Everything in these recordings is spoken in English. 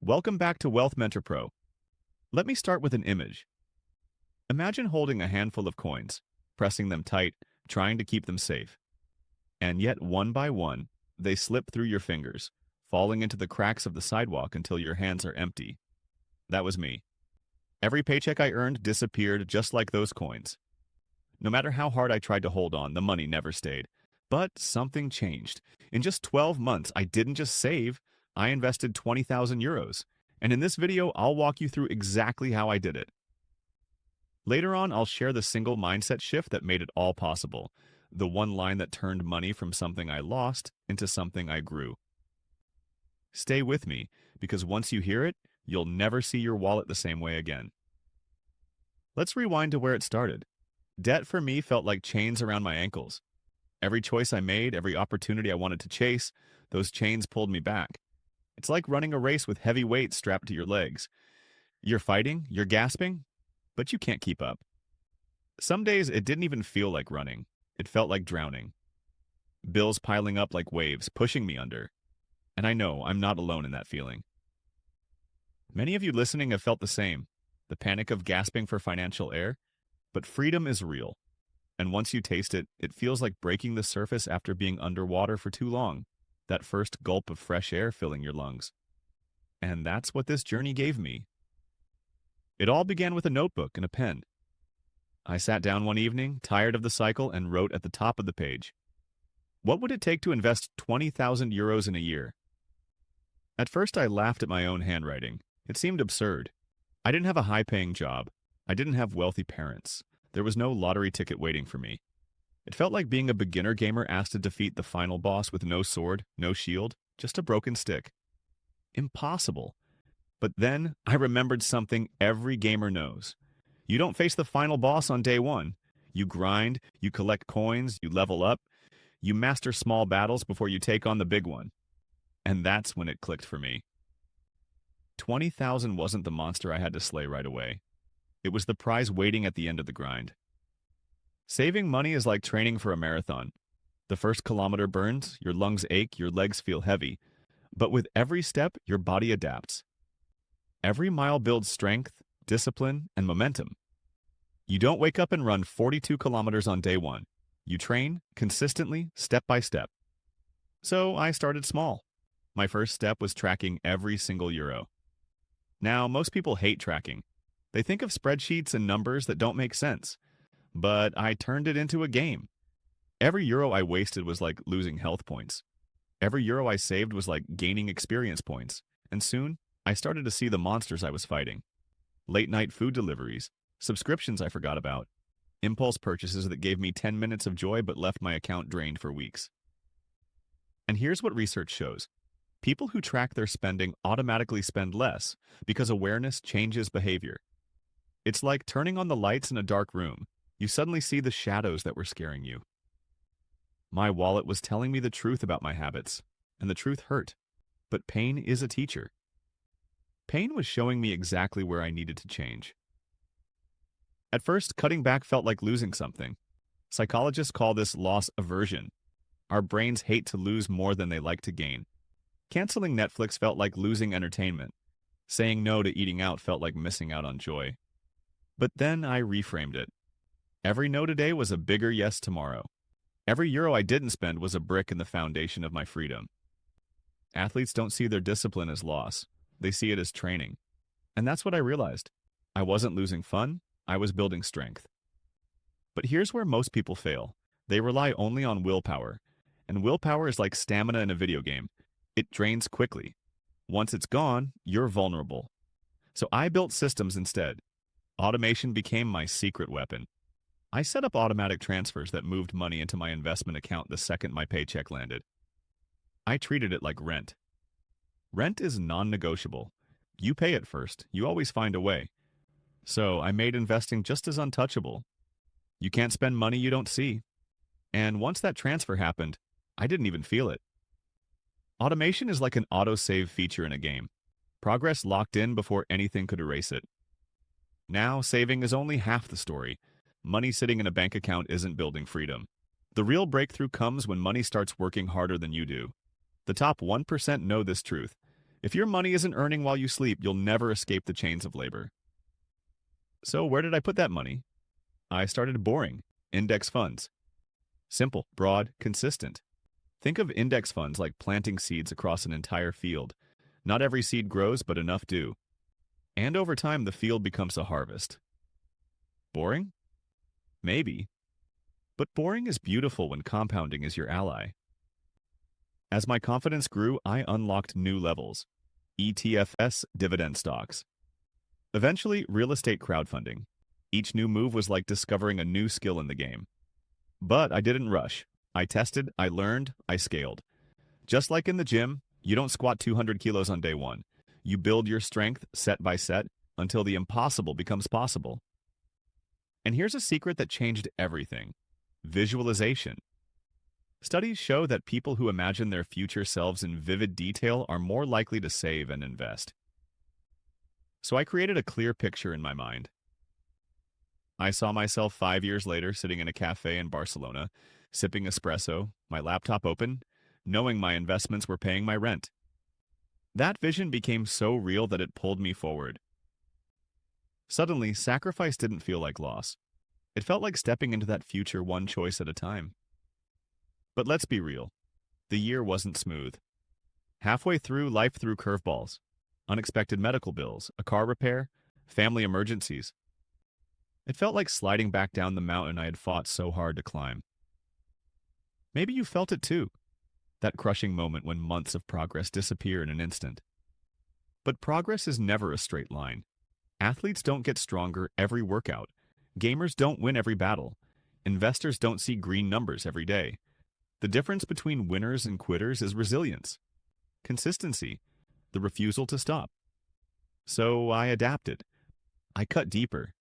Welcome back to Wealth Mentor Pro. Let me start with an image. Imagine holding a handful of coins, pressing them tight, trying to keep them safe. And yet, one by one, they slip through your fingers, falling into the cracks of the sidewalk until your hands are empty. That was me. Every paycheck I earned disappeared just like those coins. No matter how hard I tried to hold on, the money never stayed. But something changed. In just 12 months, I didn't just save, I invested 20,000 euros. And in this video, I'll walk you through exactly how I did it. Later on, I'll share the single mindset shift that made it all possible, the one line that turned money from something I lost into something I grew. Stay with me, because once you hear it, you'll never see your wallet the same way again. Let's rewind to where it started. Debt for me felt like chains around my ankles. Every choice I made, every opportunity I wanted to chase, those chains pulled me back. It's like running a race with heavy weights strapped to your legs. You're fighting, you're gasping, but you can't keep up. Some days it didn't even feel like running. It felt like drowning. Bills piling up like waves, pushing me under. And I know I'm not alone in that feeling. Many of you listening have felt the same, the panic of gasping for financial air. But freedom is real. And once you taste it, it feels like breaking the surface after being underwater for too long. That first gulp of fresh air filling your lungs. And that's what this journey gave me. It all began with a notebook and a pen. I sat down one evening, tired of the cycle, and wrote at the top of the page, what would it take to invest 20,000 euros in a year? At first, I laughed at my own handwriting. It seemed absurd. I didn't have a high-paying job. I didn't have wealthy parents. There was no lottery ticket waiting for me. It felt like being a beginner gamer asked to defeat the final boss with no sword, no shield, just a broken stick. Impossible. But then I remembered something every gamer knows. You don't face the final boss on day one. You grind, you collect coins, you level up, you master small battles before you take on the big one. And that's when it clicked for me. 20,000 wasn't the monster I had to slay right away. It was the prize waiting at the end of the grind. Saving money is like training for a marathon. The first kilometer burns, your lungs ache, your legs feel heavy. But with every step, your body adapts. Every mile builds strength, discipline, and momentum. You don't wake up and run 42 kilometers on day one. You train consistently, step by step. So I started small. My first step was tracking every single euro. Now, most people hate tracking. They think of spreadsheets and numbers that don't make sense. But I turned it into a game. Every euro I wasted was like losing health points. Every euro I saved was like gaining experience points. And soon, I started to see the monsters I was fighting. Late-night food deliveries, subscriptions I forgot about, impulse purchases that gave me 10 minutes of joy but left my account drained for weeks. And here's what research shows. People who track their spending automatically spend less because awareness changes behavior. It's like turning on the lights in a dark room. You suddenly see the shadows that were scaring you. My wallet was telling me the truth about my habits, and the truth hurt. But pain is a teacher. Pain was showing me exactly where I needed to change. At first, cutting back felt like losing something. Psychologists call this loss aversion. Our brains hate to lose more than they like to gain. Canceling Netflix felt like losing entertainment. Saying no to eating out felt like missing out on joy. But then I reframed it. Every no today was a bigger yes tomorrow. Every euro I didn't spend was a brick in the foundation of my freedom. Athletes don't see their discipline as loss. They see it as training. And that's what I realized. I wasn't losing fun. I was building strength. But here's where most people fail. They rely only on willpower. And willpower is like stamina in a video game. It drains quickly. Once it's gone, you're vulnerable. So I built systems instead. Automation became my secret weapon. I set up automatic transfers that moved money into my investment account the second my paycheck landed. I treated it like rent. Rent is non-negotiable. You pay it first. You always find a way. So I made investing just as untouchable. You can't spend money you don't see. And once that transfer happened, I didn't even feel it. Automation is like an autosave feature in a game. Progress locked in before anything could erase it. Now, saving is only half the story. Money sitting in a bank account isn't building freedom. The real breakthrough comes when money starts working harder than you do. The top 1% know this truth. If your money isn't earning while you sleep, you'll never escape the chains of labor. So where did I put that money? I started boring. Index funds. Simple, broad, consistent. Think of index funds like planting seeds across an entire field. Not every seed grows, but enough do. And over time, the field becomes a harvest. Boring? Maybe. But boring is beautiful when compounding is your ally. As my confidence grew, I unlocked new levels. ETFs, dividend stocks. Eventually, real estate crowdfunding. Each new move was like discovering a new skill in the game. But I didn't rush. I tested, I learned, I scaled. Just like in the gym, you don't squat 200 kilos on day one. You build your strength set by set until the impossible becomes possible. And here's a secret that changed everything. Visualization. Studies show that people who imagine their future selves in vivid detail are more likely to save and invest. So I created a clear picture in my mind. I saw myself 5 years later sitting in a cafe in Barcelona, sipping espresso, my laptop open, knowing my investments were paying my rent. That vision became so real that it pulled me forward. Suddenly, sacrifice didn't feel like loss. It felt like stepping into that future one choice at a time. But let's be real. The year wasn't smooth. Halfway through, life threw curveballs. Unexpected medical bills, a car repair, family emergencies. It felt like sliding back down the mountain I had fought so hard to climb. Maybe you felt it too. That crushing moment when months of progress disappear in an instant. But progress is never a straight line. Athletes don't get stronger every workout. Gamers don't win every battle. Investors don't see green numbers every day. The difference between winners and quitters is resilience, consistency, the refusal to stop. So I adapted. I cut deeper.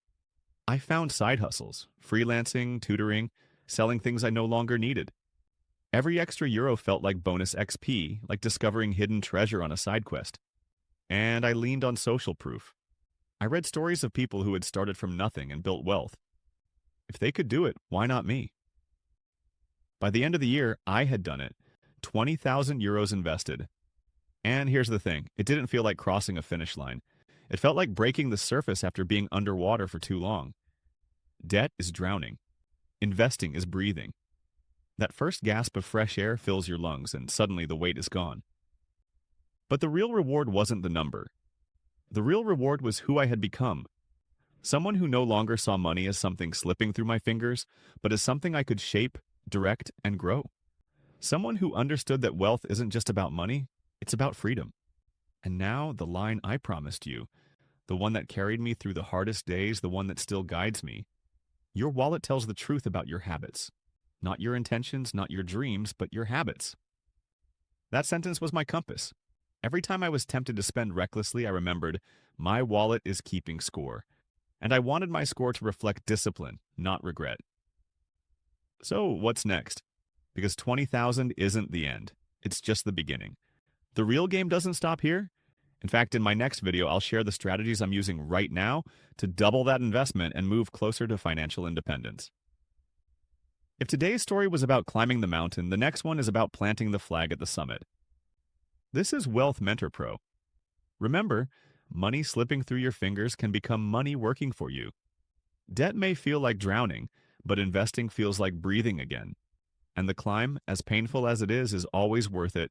I found side hustles, freelancing, tutoring, selling things I no longer needed. Every extra euro felt like bonus XP, like discovering hidden treasure on a side quest. And I leaned on social proof. I read stories of people who had started from nothing and built wealth. If they could do it, why not me? By the end of the year, I had done it. 20,000 euros invested. And here's the thing, it didn't feel like crossing a finish line. It felt like breaking the surface after being underwater for too long. Debt is drowning. Investing is breathing. That first gasp of fresh air fills your lungs, and suddenly the weight is gone. But the real reward wasn't the number. The real reward was who I had become. Someone who no longer saw money as something slipping through my fingers, but as something I could shape, direct, and grow. Someone who understood that wealth isn't just about money, it's about freedom. And now the line I promised you, the one that carried me through the hardest days, the one that still guides me. Your wallet tells the truth about your habits. Not your intentions, not your dreams, but your habits. That sentence was my compass. Every time I was tempted to spend recklessly, I remembered, my wallet is keeping score. And I wanted my score to reflect discipline, not regret. So what's next? Because 20,000 isn't the end. It's just the beginning. The real game doesn't stop here. In fact, in my next video, I'll share the strategies I'm using right now to double that investment and move closer to financial independence. If today's story was about climbing the mountain, the next one is about planting the flag at the summit. This is Wealth Mentor Pro. Remember, money slipping through your fingers can become money working for you. Debt may feel like drowning, but investing feels like breathing again. And the climb, as painful as it is always worth it